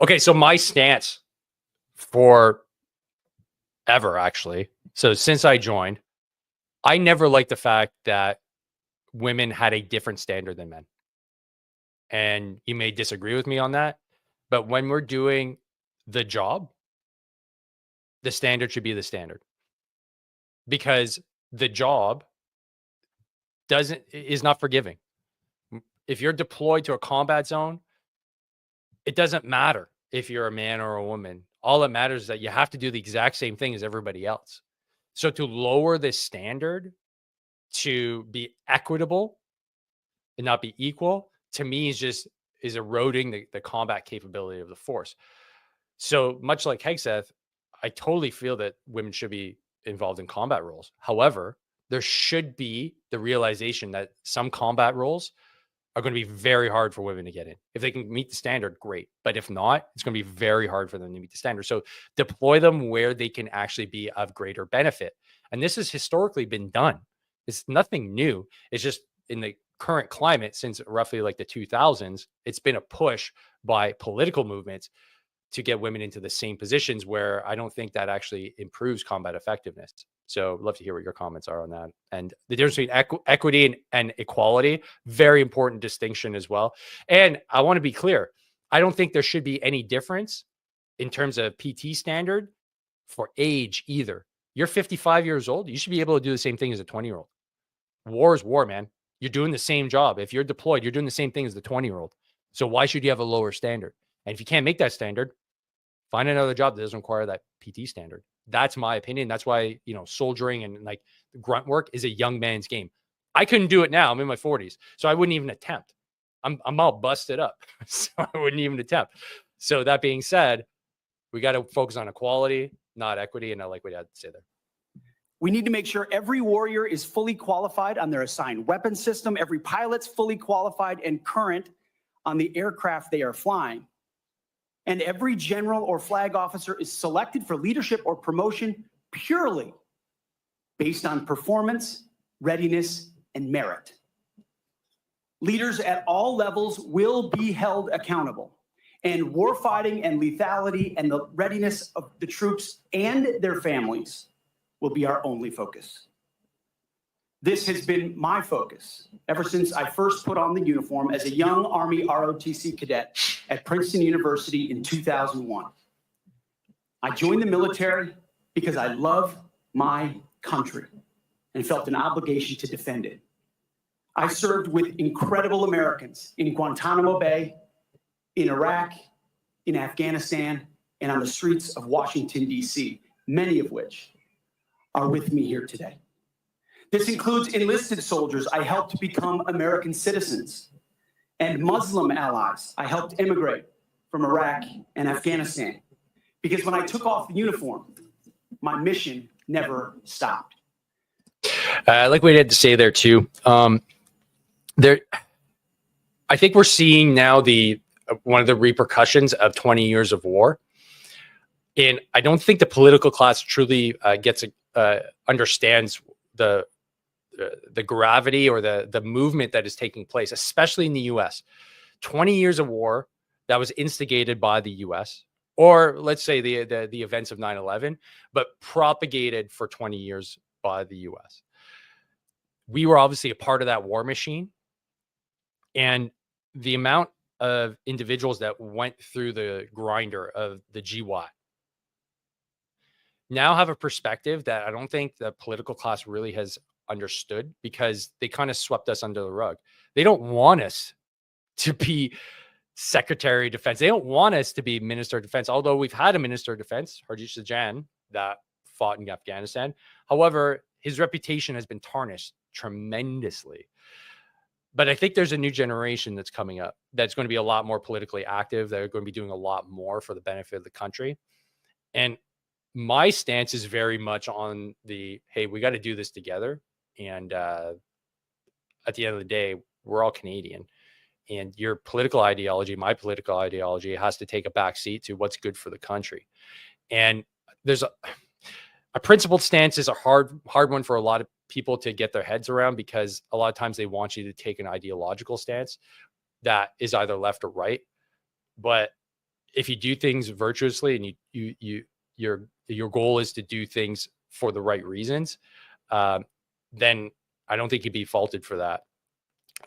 Okay, so my stance for ever, actually. So since I joined, I never liked the fact that women had a different standard than men. And you may disagree with me on that, but when we're doing the job, the standard should be the standard, because the job is not forgiving. If you're deployed to a combat zone, it doesn't matter if you're a man or a woman. All that matters is that you have to do the exact same thing as everybody else. So to lower this standard to be equitable and not be equal, to me is eroding the combat capability of the force. So much like Hegseth, I totally feel that women should be involved in combat roles. However, there should be the realization that some combat roles are going to be very hard for women to get in. If they can meet the standard, great. But if not, it's going to be very hard for them to meet the standard. So deploy them where they can actually be of greater benefit. And this has historically been done. It's nothing new. It's just in the current climate, since roughly like the 2000s, it's been a push by political movements to get women into the same positions, where I don't think that actually improves combat effectiveness. So I'd love to hear what your comments are on that. And the difference between equity and equality, very important distinction as well. And I want to be clear, I don't think there should be any difference in terms of PT standard for age either. You're 55 years old, you should be able to do the same thing as a 20-year-old. War is war, man. You're doing the same job. If you're deployed, you're doing the same thing as the 20-year-old. So why should you have a lower standard? And if you can't make that standard, find another job that doesn't require that PT standard. That's my opinion. That's why, soldiering and like grunt work is a young man's game. I couldn't do it now. I'm in my 40s. So I wouldn't even attempt. I'm all busted up. So I wouldn't even attempt. So that being said, we got to focus on equality, not equity. And I like what you had to say there. We need to make sure every warrior is fully qualified on their assigned weapon system. Every pilot's fully qualified and current on the aircraft they are flying. And every general or flag officer is selected for leadership or promotion purely based on performance, readiness, and merit. Leaders at all levels will be held accountable, and warfighting and lethality and the readiness of the troops and their families will be our only focus. This has been my focus ever since I first put on the uniform as a young Army ROTC cadet at Princeton University in 2001. I joined the military because I love my country and felt an obligation to defend it. I served with incredible Americans in Guantanamo Bay, in Iraq, in Afghanistan, and on the streets of Washington, D.C., many of which are with me here today. This includes enlisted soldiers I helped become American citizens, and Muslim allies I helped immigrate from Iraq and Afghanistan. Because when I took off the uniform, my mission never stopped. I like what you had to say there too. I think we're seeing now one of the repercussions of 20 years of war. And I don't think the political class truly understands the gravity or the movement that is taking place, especially in the U.S. 20 years of war that was instigated by the U.S., or let's say the events of 9/11, but propagated for 20 years by the U.S. We were obviously a part of that war machine, and the amount of individuals that went through the grinder of the GWAT now have a perspective that I don't think the political class really has understood, because they kind of swept us under the rug. They don't want us to be Secretary of Defense. They don't want us to be Minister of Defense, although we've had a Minister of Defense, Harjit Sajjan, that fought in Afghanistan. However, his reputation has been tarnished tremendously. But I think there's a new generation that's coming up that's going to be a lot more politically active. They're going to be doing a lot more for the benefit of the country. And my stance is very much on hey, we got to do this together. And at the end of the day, we're all Canadian. And your political ideology, my political ideology, has to take a back seat to what's good for the country. And there's a principled stance is a hard one for a lot of people to get their heads around, because a lot of times they want you to take an ideological stance that is either left or right. But if you do things virtuously and your goal is to do things for the right reasons, then I don't think you'd be faulted for that.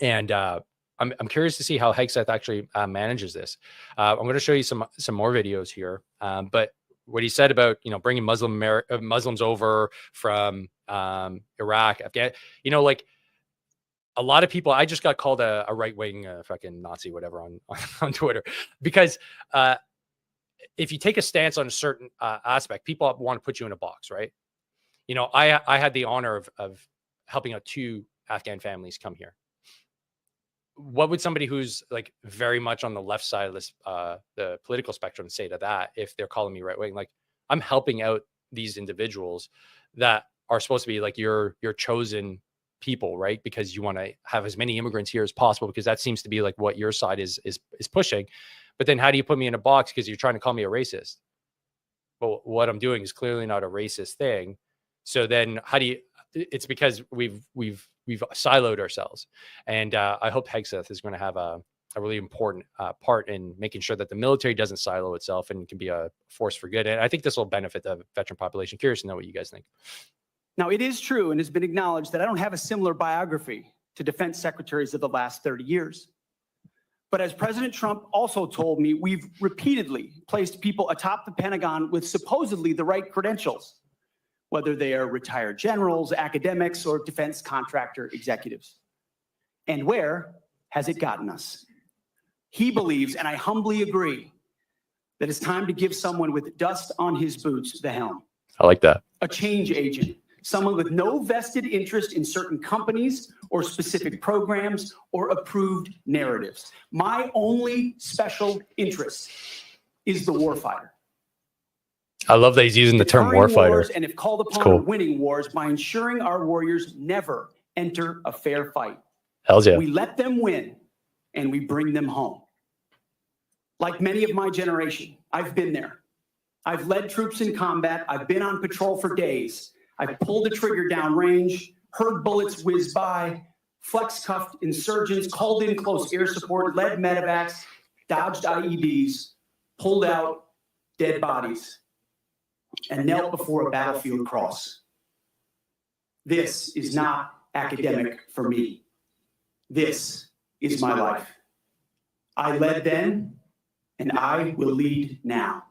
And I'm curious to see how Hegseth actually manages this. I'm going to show you some more videos here. But what he said about, bringing Muslims over from Iraq, Afghanistan, like a lot of people, I just got called a right-wing fucking Nazi, whatever, on Twitter, because if you take a stance on a certain aspect, people want to put you in a box, right? I had the honor of helping out 2 Afghan families come here. What would somebody who's like very much on the left side of this, the political spectrum, say to that if they're calling me right-wing? Like, I'm helping out these individuals that are supposed to be like your chosen people, right? Because you want to have as many immigrants here as possible, because that seems to be like what your side is pushing. But then how do you put me in a box because you're trying to call me a racist? Well, what I'm doing is clearly not a racist thing. So then how do you, it's because we've siloed ourselves. And I hope Hegseth is going to have a really important part in making sure that the military doesn't silo itself and can be a force for good. And I think this will benefit the veteran population. Curious to know what you guys think. Now, it is true and has been acknowledged that I don't have a similar biography to defense secretaries of the last 30 years. But as President Trump also told me, we've repeatedly placed people atop the Pentagon with supposedly the right credentials, whether they are retired generals, academics, or defense contractor executives. And where has it gotten us? He believes, and I humbly agree, that it's time to give someone with dust on his boots the helm. I like that. A change agent, someone with no vested interest in certain companies or specific programs or approved narratives. My only special interest is the warfighter. I love that he's using the term warfighter. And if called upon, cool. Winning wars by ensuring our warriors never enter a fair fight. Hells yeah. We let them win and we bring them home. Like many of my generation, I've been there. I've led troops in combat. I've been on patrol for days. I've pulled the trigger down range, heard bullets whiz by, flex-cuffed insurgents, called in close air support, led medevacs, dodged IEDs, pulled out dead bodies, and knelt before a battlefield cross. This is not academic for me. This is my life. I led then, and I will lead now.